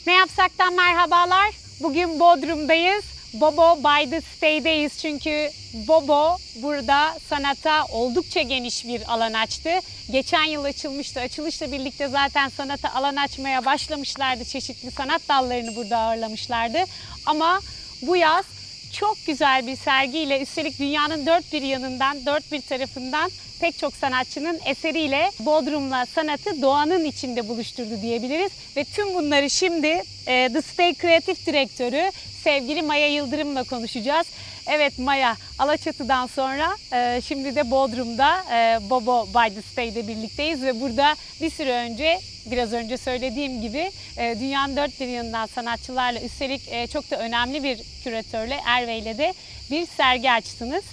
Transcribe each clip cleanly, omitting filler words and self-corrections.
Ne Yapsak'tan merhabalar. Bugün Bodrum'dayız. Bobo by the Stay'deyiz çünkü Bobo burada sanata oldukça geniş bir alan açtı. Geçen yıl açılmıştı. Açılışla birlikte zaten sanata alan açmaya başlamışlardı. Çeşitli sanat dallarını burada ağırlamışlardı. Ama bu yaz çok güzel bir sergiyle, üstelik dünyanın dört bir yanından, dört bir tarafından pek çok sanatçının eseriyle Bodrum'la sanatı doğanın içinde buluşturdu diyebiliriz. Ve tüm bunları şimdi The Stay Kreatif Direktörü sevgili Maya Yıldırım'la konuşacağız. Evet Maya, Alaçatı'dan sonra şimdi de Bodrum'da Bobo by the Stay'de birlikteyiz ve burada bir süre önce, biraz önce söylediğim gibi dünyanın dört bir yanından sanatçılarla, üstelik çok da önemli bir küratörle, Erve'yle de bir sergi açtınız.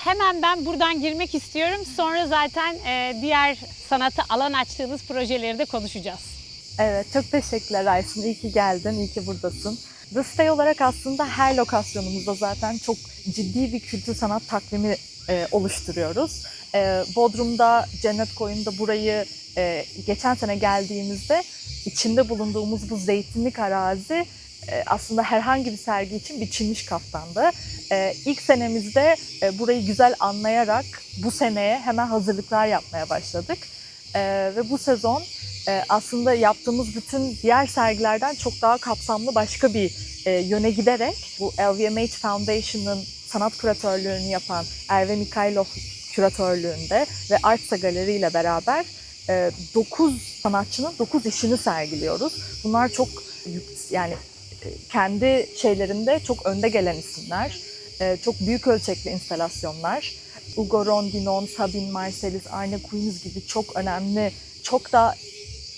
Hemen ben buradan girmek istiyorum. Sonra zaten diğer sanata alan açtığınız projeleri de konuşacağız. Evet, çok teşekkürler Aysun. İyi ki geldin, iyi ki buradasın. The Stay olarak aslında her lokasyonumuzda zaten çok ciddi bir kültür sanat takvimi oluşturuyoruz. Bodrum'da, Cennet Koyun'da burayı geçen sene geldiğimizde içinde bulunduğumuz bu zeytinlik arazi aslında herhangi bir sergi için biçilmiş kaftandı. İlk senemizde burayı güzel anlayarak bu seneye hemen hazırlıklar yapmaya başladık. Ve bu sezon aslında yaptığımız bütün diğer sergilerden çok daha kapsamlı başka bir yöne giderek bu LVMH Foundation'ın sanat küratörlüğünü yapan Erve Mikhailov küratörlüğünde ve Artsa Galeri ile beraber 9 sanatçının 9 işini sergiliyoruz. Bunlar çok yani kendi şeylerinde çok önde gelen isimler, çok büyük ölçekli instalasyonlar. Ugo Rondinone, Sabine Marcellus, Arne Queens gibi çok önemli, çok da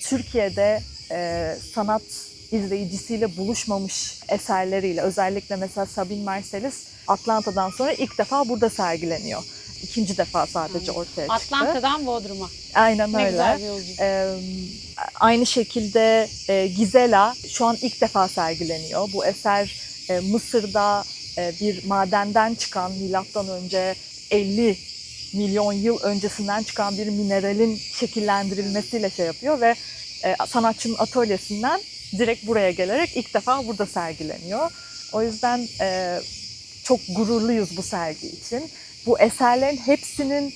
Türkiye'de sanat izleyicisiyle buluşmamış eserleriyle, özellikle mesela Sabine Marcellus Atlanta'dan sonra ilk defa burada sergileniyor. İkinci defa sadece ortaya çıktı. Atlanta'dan Bodrum'a. Aynen öyle. Ne güzel bir yolculuk. Aynı şekilde Gizela şu an ilk defa sergileniyor. Bu eser Mısır'da bir madenden çıkan, milattan önce 50 milyon yıl öncesinden çıkan bir mineralin şekillendirilmesiyle şey yapıyor ve sanatçının atölyesinden direkt buraya gelerek ilk defa burada sergileniyor. O yüzden çok gururluyuz bu sergi için. Bu eserlerin hepsinin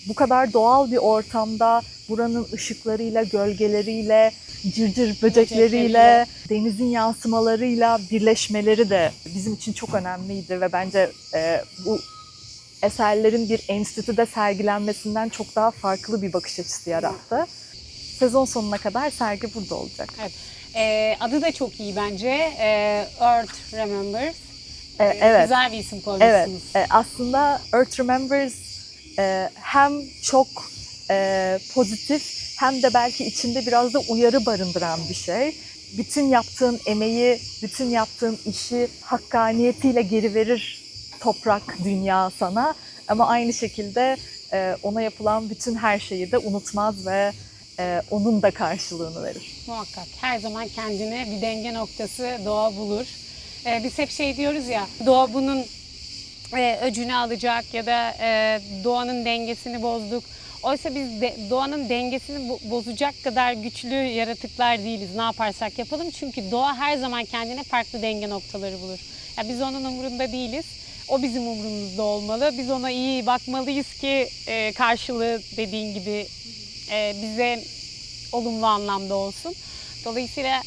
bu kadar doğal bir ortamda, buranın ışıklarıyla, gölgeleriyle, cırcır böcekleriyle, denizin yansımalarıyla birleşmeleri de bizim için çok önemliydi ve bence bu eserlerin bir enstitüde sergilenmesinden çok daha farklı bir bakış açısı yarattı. Sezon sonuna kadar sergi burada olacak. Evet. Adı da çok iyi bence. Earth Remembers. Evet. Güzel bir isim koymuşsunuz. Evet. Aslında Earth Remembers hem çok pozitif hem de belki içinde biraz da uyarı barındıran bir şey. Bütün yaptığın emeği, bütün yaptığın işi hakkaniyetiyle geri verir toprak, dünya sana. Ama aynı şekilde ona yapılan bütün her şeyi de unutmaz ve onun da karşılığını verir. Muhakkak. Her zaman kendine bir denge noktası doğa bulur. Biz hep şey diyoruz ya, doğa bunun öcünü alacak ya da doğanın dengesini bozduk. Oysa biz doğanın dengesini bozacak kadar güçlü yaratıklar değiliz. Ne yaparsak yapalım. Çünkü doğa her zaman kendine farklı denge noktaları bulur. Ya biz onun umurunda değiliz. O bizim umurumuzda olmalı. Biz ona iyi bakmalıyız ki karşılığı dediğin gibi bize olumlu anlamda olsun. Dolayısıyla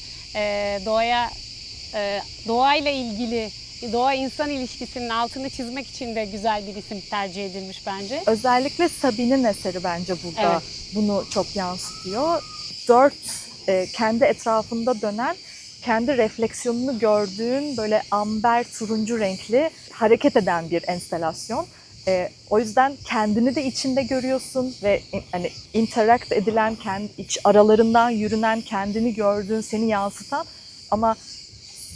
doğayla ilgili, doğa-insan ilişkisinin altını çizmek için de güzel bir isim tercih edilmiş bence. Özellikle Sabine'in eseri bence burada Evet. bunu çok yansıtıyor. 4 kendi etrafında dönen, kendi refleksiyonunu gördüğün böyle amber turuncu renkli hareket eden bir enstalasyon. O yüzden kendini de içinde görüyorsun ve hani interact edilen, kendi iç aralarından yürünen, kendini gördüğün, seni yansıtan ama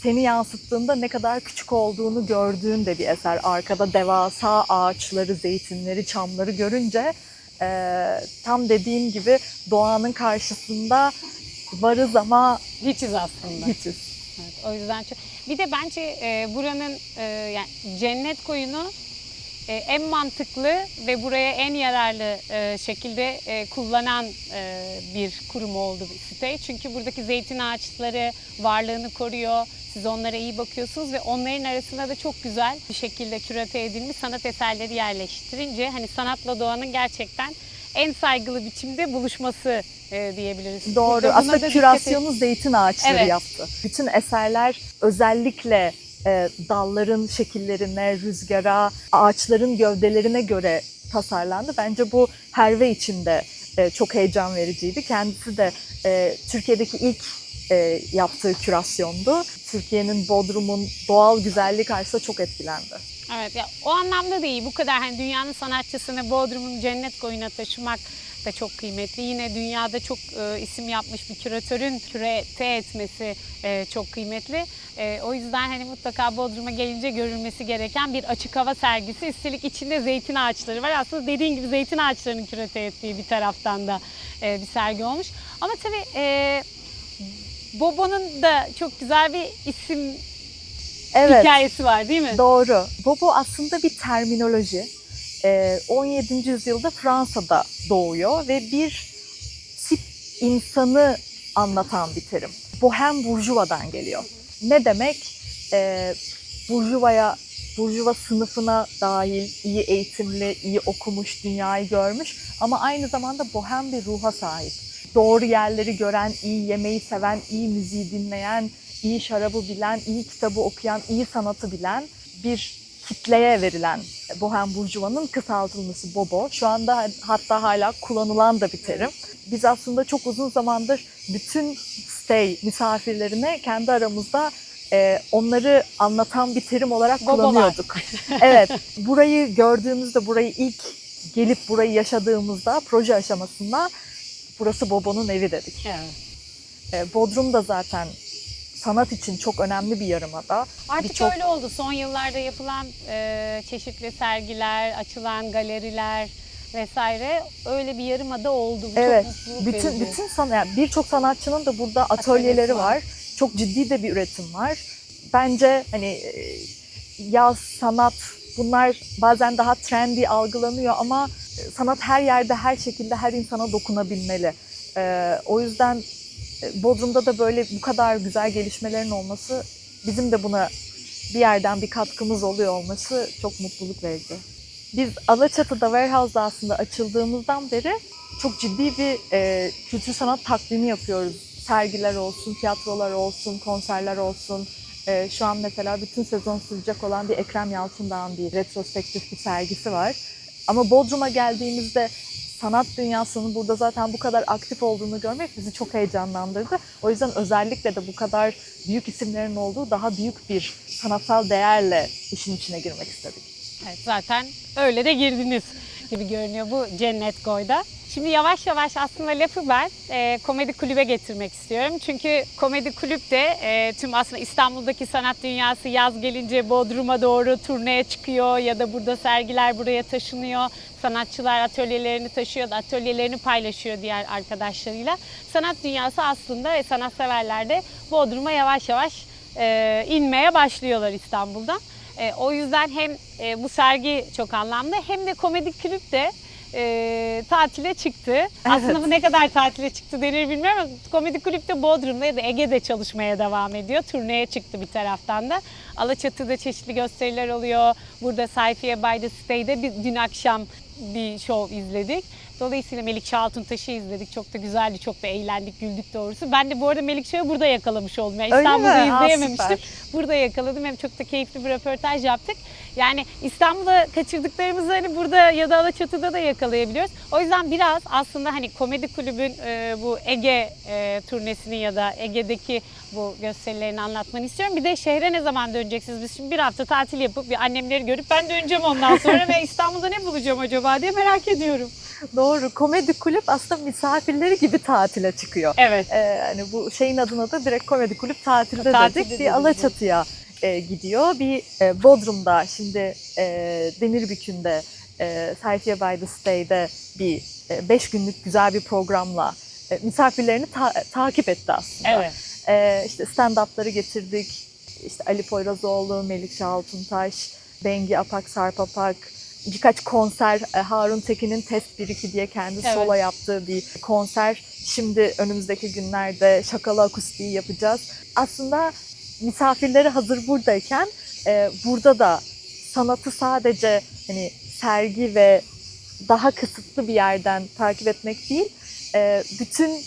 seni yansıttığında ne kadar küçük olduğunu gördüğün de bir eser. Arkada devasa ağaçları, zeytinleri, çamları görünce tam dediğim gibi doğanın karşısında varız ama Hiçiz aslında. hiçiz. Evet, o yüzden çok... Bir de bence buranın yani Cennet Koyunu en mantıklı ve buraya en yararlı şekilde kullanan bir kurum oldu site. Çünkü buradaki zeytin ağaçları varlığını koruyor. Siz onlara iyi bakıyorsunuz ve onların arasında da çok güzel bir şekilde kürate edilmiş sanat eserleri yerleştirince hani sanatla doğanın gerçekten en saygılı biçimde buluşması diyebiliriz. Doğru. Burada buna Aslında da kürasyonu zeytin ağaçları Evet. yaptı. Bütün eserler özellikle dalların şekillerine, rüzgara, ağaçların gövdelerine göre tasarlandı. Bence bu Herve için de çok heyecan vericiydi. Kendisi de Türkiye'deki ilk yaptığı kürasyondu. Türkiye'nin, Bodrum'un doğal güzelliği karşısında çok etkilendi. Evet, ya o anlamda da iyi. Bu kadar hani dünyanın sanatçısını Bodrum'un cennet koyuna taşımak da çok kıymetli. Yine dünyada çok isim yapmış bir küratörün kürete etmesi çok kıymetli. O yüzden hani mutlaka Bodrum'a gelince görülmesi gereken bir açık hava sergisi. Üstelik içinde zeytin ağaçları var. Aslında dediğin gibi zeytin ağaçlarının kürete ettiği bir taraftan da bir sergi olmuş. Ama tabii Bobo'nun da çok güzel bir isim hikayesi var değil mi? Doğru. Bobo aslında bir terminoloji. 17. yüzyılda Fransa'da doğuyor ve bir tip insanı anlatan bir terim. Bohem burjuvadan geliyor. Ne demek? Burjuva sınıfına dahil, iyi eğitimli, iyi okumuş, dünyayı görmüş ama aynı zamanda bohem bir ruha sahip. Doğru yerleri gören, iyi yemeği seven, iyi müziği dinleyen, iyi şarabı bilen, iyi kitabı okuyan, iyi sanatı bilen bir kitleye verilen Bohem Burjuva'nın kısaltılması Bobo. Şu anda hatta hala kullanılan da bir terim. Biz aslında çok uzun zamandır bütün stay misafirlerine kendi aramızda onları anlatan bir terim olarak kullanıyorduk. Evet, burayı gördüğümüzde, burayı ilk gelip burayı yaşadığımızda, proje aşamasında burası Bobo'nun evi dedik. Evet. Bodrum da zaten sanat için çok önemli bir yarımada. Artık öyle oldu. Son yıllarda yapılan çeşitli sergiler, açılan galeriler vesaire öyle bir yarımada oldu. Bu evet, çok mutluluk verici. yani birçok sanatçının da burada atölyeleri var. Çok ciddi de bir üretim var. Bence hani yaz, sanat bunlar bazen daha trendy algılanıyor ama sanat her yerde, her şekilde her insana dokunabilmeli. O yüzden Bodrum'da da böyle bu kadar güzel gelişmelerin olması, bizim de buna bir yerden bir katkımız oluyor olması çok mutluluk verici. Biz Alaçatı'da Warehouse'da aslında açıldığımızdan beri çok ciddi bir kültür sanat takvimi yapıyoruz. Sergiler olsun, tiyatrolar olsun, konserler olsun. Şu an mesela bütün sezon sürecek olan bir Ekrem Yalçındağ'ın bir retrospektif bir sergisi var. Ama Bodrum'a geldiğimizde sanat dünyasının burada zaten bu kadar aktif olduğunu görmek bizi çok heyecanlandırdı. O yüzden özellikle de bu kadar büyük isimlerin olduğu daha büyük bir sanatsal değerle işin içine girmek istedik. Evet, zaten öyle de girdiniz gibi görünüyor bu Cennet Goy'da. Şimdi yavaş yavaş aslında lafı ben komedi kulübe getirmek istiyorum. Çünkü komedi kulüp de tüm aslında İstanbul'daki sanat dünyası yaz gelince Bodrum'a doğru turneye çıkıyor ya da burada sergiler buraya taşınıyor. Sanatçılar atölyelerini taşıyor, atölyelerini paylaşıyor diğer arkadaşlarıyla. Sanat dünyası aslında ve sanatseverler de Bodrum'a yavaş yavaş inmeye başlıyorlar İstanbul'dan. O yüzden hem bu sergi çok anlamlı hem de komedi kulüp de tatile çıktı. Evet. Aslında bu ne kadar tatile çıktı denir bilmiyorum ama komedi kulüp de Bodrum'da ya da Ege'de çalışmaya devam ediyor. Turneye çıktı bir taraftan da. Alaçatı'da çeşitli gösteriler oluyor. Burada Sayfiye by the Stay'de dün akşam bir show izledik. Dolayısıyla Melikşah Altuntaş'ı izledik. Çok da güzeldi, çok da eğlendik, güldük doğrusu. Ben de bu arada Melikşah'ı burada yakalamış oldum. Yani İstanbul'da izleyememiştim. Burada yakaladım. Hem çok da keyifli bir röportaj yaptık. Yani İstanbul'da kaçırdıklarımızı hani burada ya da Alaçatı'da da yakalayabiliyoruz. O yüzden biraz aslında hani komedi kulübün bu Ege turnesini ya da Ege'deki bu gösterilerini anlatmanı istiyorum. Bir de şehre ne zaman döneceksiniz? Biz şimdi bir hafta tatil yapıp bir annemleri görüp ben döneceğim ondan sonra ve İstanbul'da ne bulacağım acaba diye merak ediyorum. Doğru. Komedi kulüp aslında misafirleri gibi tatile çıkıyor. Evet. Hani bu şeyin adına da direkt komedi kulüp tatilde dedik. Bir Alaçatı'ya gidiyor. Bir Bodrum'da şimdi Demirbükü'nde Sayfiye by the Stay'de bir 5 günlük güzel bir programla misafirlerini takip etti aslında. Evet. İşte stand-up'ları getirdik. İşte Ali Poyrazoğlu, Melikşah Altuntaş, Bengi Apak, Sarp Apak, birkaç konser, Harun Tekin'in Test 1-2 diye kendi Evet. solo yaptığı bir konser. Şimdi önümüzdeki günlerde Şakalı Akustiği yapacağız. Aslında misafirleri hazır buradayken burada da sanatı sadece hani sergi ve daha kısıtlı bir yerden takip etmek değil, bütün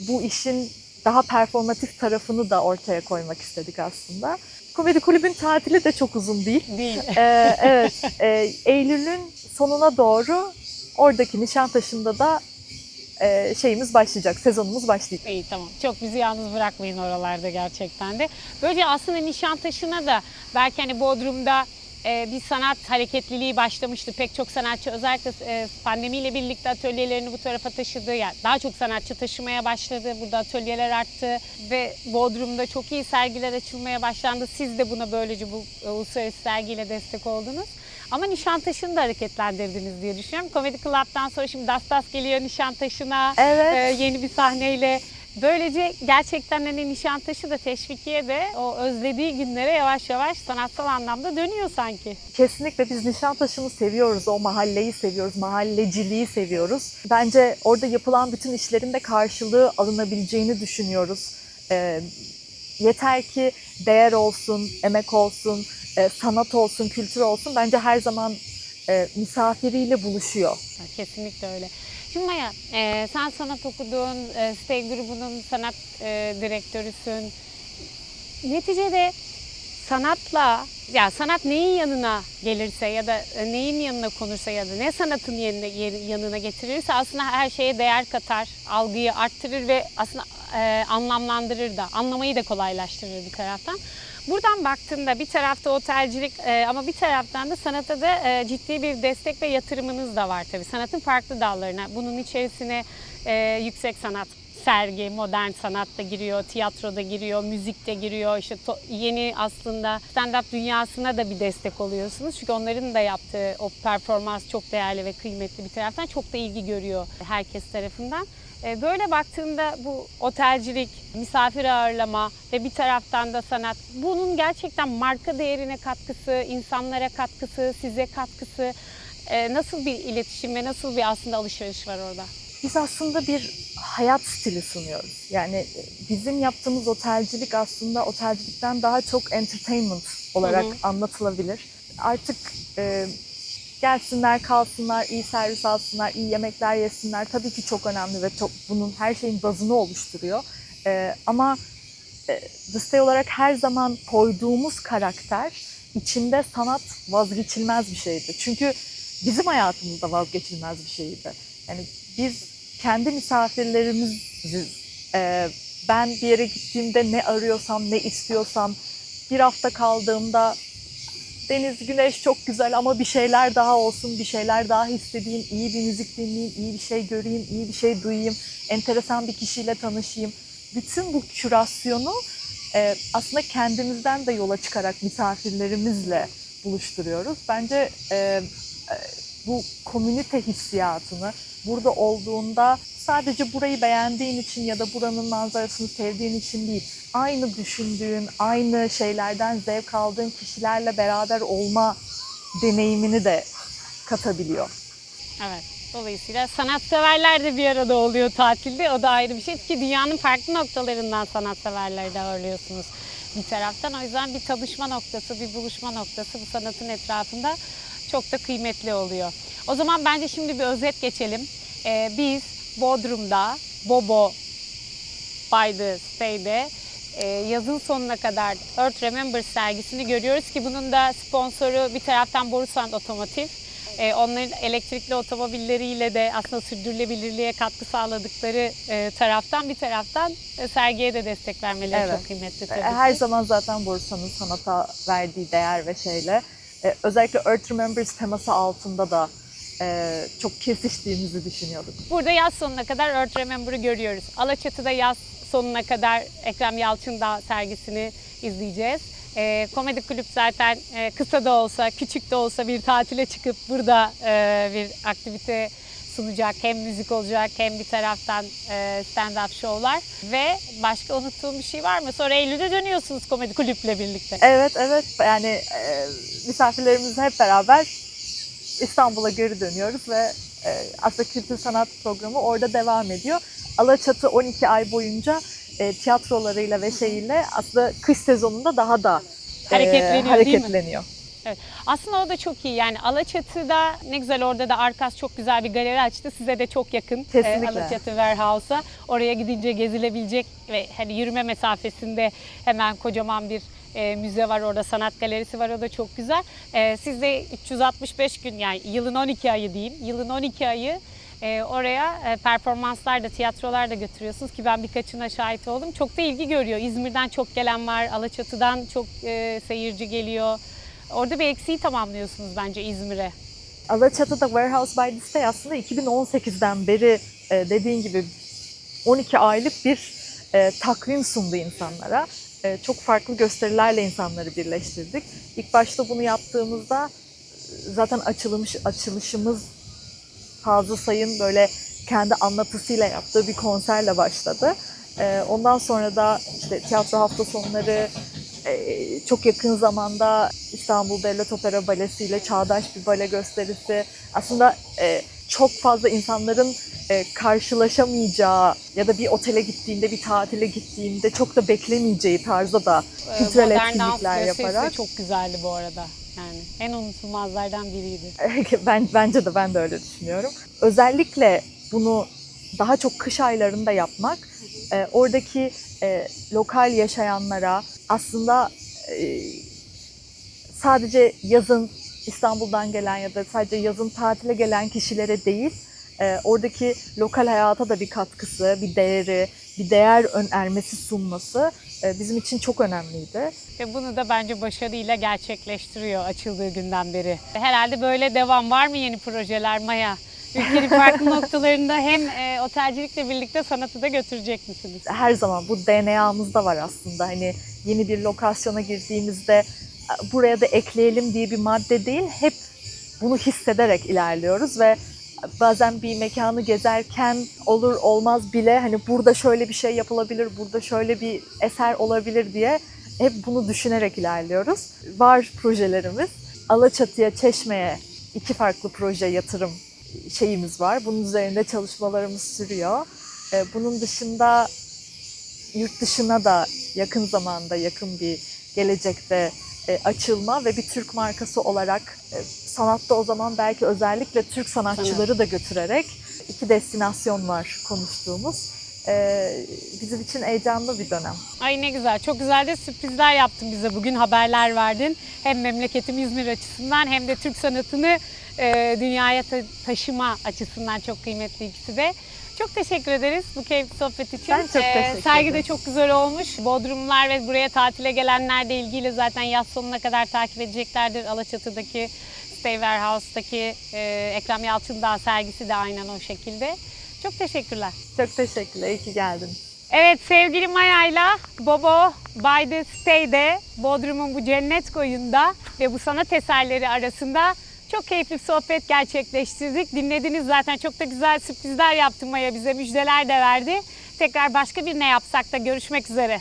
bu işin daha performatif tarafını da ortaya koymak istedik aslında. Komedi Kulübü'nün tatili de çok uzun değil. Değil. Evet, Eylül'ün sonuna doğru oradaki Nişantaşı'nda da şeyimiz başlayacak, sezonumuz başlayacak. İyi, tamam. Çok bizi yalnız bırakmayın oralarda gerçekten de. Böylece aslında Nişantaşı'na da belki hani Bodrum'da bir sanat hareketliliği başlamıştı. Pek çok sanatçı özellikle pandemiyle birlikte atölyelerini bu tarafa taşıdı. Yani daha çok sanatçı taşımaya başladı. Burada atölyeler arttı ve Bodrum'da çok iyi sergiler açılmaya başlandı. Siz de buna böylece bu uluslararası sergiyle destek oldunuz. Ama Nişantaşı'nı da hareketlendirdiniz diye düşünüyorum. Comedy Club'dan sonra şimdi Das geliyor Nişantaşı'na Evet. yeni bir sahneyle. Böylece gerçekten hani Nişantaşı da Teşvikiye de o özlediği günlere yavaş yavaş sanatsal anlamda dönüyor sanki. Kesinlikle biz Nişantaşı'nı seviyoruz, o mahalleyi seviyoruz, mahalleciliği seviyoruz. Bence orada yapılan bütün işlerin de karşılığı alınabileceğini düşünüyoruz. Yeter ki değer olsun, emek olsun, sanat olsun, kültür olsun. Bence her zaman misafiriyle buluşuyor. Kesinlikle öyle. Şimdi Maya, sen sanat okudun, Stay grubunun sanat direktörüsün. Neticede sanatla, ya sanat neyin yanına gelirse ya da neyin yanına konursa ya da ne sanatın yanına getirirse aslında her şeye değer katar, algıyı arttırır ve aslında anlamlandırır da, anlamayı da kolaylaştırır bir taraftan. Buradan baktığında bir tarafta otelcilik ama bir taraftan da sanata da ciddi bir destek ve yatırımınız da var tabii. Sanatın farklı dallarına. Bunun içerisine yüksek sanat, sergi, modern sanat da giriyor, tiyatro da giriyor, müzik de giriyor. İşte yeni aslında stand-up dünyasına da bir destek oluyorsunuz. Çünkü onların da yaptığı o performans çok değerli ve kıymetli bir taraftan. Çok da ilgi görüyor herkes tarafından. Böyle baktığında bu otelcilik, misafir ağırlama ve bir taraftan da sanat, bunun gerçekten marka değerine katkısı, insanlara katkısı, size katkısı, nasıl bir iletişim ve nasıl bir aslında alışveriş var orada? Biz aslında bir hayat stili sunuyoruz. Yani bizim yaptığımız otelcilik aslında otelcilikten daha çok entertainment olarak anlatılabilir. Artık gelsinler, kalsınlar, iyi servis alsınlar, iyi yemekler yesinler. Tabii ki çok önemli ve çok bunun her şeyin bazını oluşturuyor. Ama The Stay olarak her zaman koyduğumuz karakter içinde sanat vazgeçilmez bir şeydi. Çünkü bizim hayatımızda vazgeçilmez bir şeydi. Yani biz kendi misafirlerimiziz. Ben bir yere gittiğimde ne arıyorsam, ne istiyorsam, bir hafta kaldığımda deniz, güneş çok güzel ama bir şeyler daha olsun, bir şeyler daha hissedeyim, iyi bir müzik dinleyeyim, iyi bir şey göreyim, iyi bir şey duyayım, enteresan bir kişiyle tanışayım. Bütün bu kürasyonu aslında kendimizden de yola çıkarak misafirlerimizle buluşturuyoruz. Bence bu komünite hissiyatını burada olduğunda sadece burayı beğendiğin için ya da buranın manzarasını sevdiğin için değil, aynı düşündüğün, aynı şeylerden zevk aldığın kişilerle beraber olma deneyimini de katabiliyor. Evet. Dolayısıyla sanatseverler de bir arada oluyor tatilde. O da ayrı bir şey ki dünyanın farklı noktalarından sanatseverleri de ağırlıyorsunuz bir taraftan. O yüzden bir tanışma noktası, bir buluşma noktası bu sanatın etrafında çok da kıymetli oluyor. O zaman bence şimdi bir özet geçelim. Biz Bodrum'da Bobo by the Stay'de yazın sonuna kadar Earth Remembers sergisini görüyoruz ki bunun da sponsoru bir taraftan Borusan Otomotiv. Onların elektrikli otomobilleriyle de aslında sürdürülebilirliğe katkı sağladıkları taraftan bir taraftan sergiye de destek vermeleri çok kıymetli tabii ki. Her zaman zaten Borusan'ın sanata verdiği değer ve şeyle özellikle Earth Remembers teması altında da çok kesiştiğimizi düşünüyorduk. Burada yaz sonuna kadar Earth Remember'ı görüyoruz. Alaçatı'da yaz sonuna kadar Ekrem Yalçındağ sergisini izleyeceğiz. Komedi Kulüp zaten kısa da olsa, küçük de olsa bir tatile çıkıp burada bir aktivite sunacak. Hem müzik olacak hem bir taraftan stand-up şovlar. Ve başka unuttuğum bir şey var mı? Sonra Eylül'de dönüyorsunuz Komedi Kulüp'le birlikte. Evet. Yani misafirlerimizle hep beraber İstanbul'a geri dönüyoruz ve aslında kültür sanat programı orada devam ediyor. Alaçatı 12 ay boyunca tiyatrolarıyla ve şeyiyle aslında kış sezonunda daha da hareketleniyor. Evet. Aslında o da çok iyi. Yani Alaçatı'da ne güzel, orada da Arkas çok güzel bir galeri açtı. Size de çok yakın. Kesinlikle. Alaçatı Warehouse'a. Oraya gidince gezilebilecek ve hani yürüme mesafesinde hemen kocaman bir müze var. Orada sanat galerisi var. O da çok güzel. Siz de 365 gün, yani yılın 12 ayı diyeyim. Yılın 12 ayı oraya performanslar da, tiyatrolar da götürüyorsunuz ki ben birkaçına şahit oldum. Çok da ilgi görüyor. İzmir'den çok gelen var. Alaçatı'dan çok seyirci geliyor. Orada bir eksiği tamamlıyorsunuz bence İzmir'e. Alaçatı'da Warehouse by the Stay aslında 2018'den beri dediğin gibi 12 aylık bir takvim sundu insanlara. Çok farklı gösterilerle insanları birleştirdik. İlk başta bunu yaptığımızda zaten açılışımız Fazıl Say'ın böyle kendi anlatısıyla yaptığı bir konserle başladı. Ondan sonra da işte tiyatro hafta sonları, çok yakın zamanda İstanbul Devlet Opera Balesi ile çağdaş bir bale gösterisi. Aslında çok fazla insanların karşılaşamayacağı ya da bir otele gittiğinde, bir tatile gittiğinde çok da beklemeyeceği tarzda da kültürel etkinlikler yaparak. Çok güzeldi bu arada. Yani en unutulmazlardan biriydi. Ben de öyle düşünüyorum. Özellikle bunu daha çok kış aylarında yapmak, oradaki lokal yaşayanlara aslında sadece yazın İstanbul'dan gelen ya da sadece yazın tatile gelen kişilere değil, oradaki lokal hayata da bir katkısı, bir değeri, bir değer önermesi sunması bizim için çok önemliydi. Ve bunu da bence başarıyla gerçekleştiriyor açıldığı günden beri. Herhalde böyle devam var mı, yeni projeler Maya? Ülkenin farklı noktalarında hem otelcilikle birlikte sanatı da götürecek misiniz? Her zaman bu DNA'mızda var aslında. Hani yeni bir lokasyona girdiğimizde buraya da ekleyelim diye bir madde değil, hep bunu hissederek ilerliyoruz ve bazen bir mekanı gezerken olur olmaz bile hani burada şöyle bir şey yapılabilir, burada şöyle bir eser olabilir diye hep bunu düşünerek ilerliyoruz. Var projelerimiz. Alaçatı'ya, Çeşme'ye 2 farklı proje yatırım şeyimiz var. Bunun üzerinde çalışmalarımız sürüyor. Bunun dışında yurt dışına da yakın zamanda, yakın bir gelecekte açılma ve bir Türk markası olarak sanatta o zaman belki özellikle Türk sanatçıları da götürerek 2 destinasyon var konuştuğumuz. Bizim için heyecanlı bir dönem. Ay ne güzel, çok güzel de sürprizler yaptın bize bugün, haberler verdin. Hem memleketim İzmir açısından hem de Türk sanatını dünyaya taşıma açısından çok kıymetli ikisi de. Çok teşekkür ederiz bu keyifli sohbet için. Ben çok teşekkür ederim. Sergi de çok güzel olmuş. Bodrumlular ve buraya tatile gelenler de ilgiyle zaten yaz sonuna kadar takip edeceklerdir. Alaçatı'daki Stay Warehouse'daki Ekrem Yalçındağ sergisi de aynen o şekilde. Çok teşekkürler. Çok teşekkürler, iyi ki geldin. Evet, sevgili Maya'yla Bobo by the Stay'de, Bodrum'un bu cennet koyunda ve bu sanat eserleri arasında çok keyifli bir sohbet gerçekleştirdik. Dinlediniz zaten, çok da güzel sürprizler yaptı Maya, bize müjdeler de verdi. Tekrar başka bir ne yapsak da görüşmek üzere.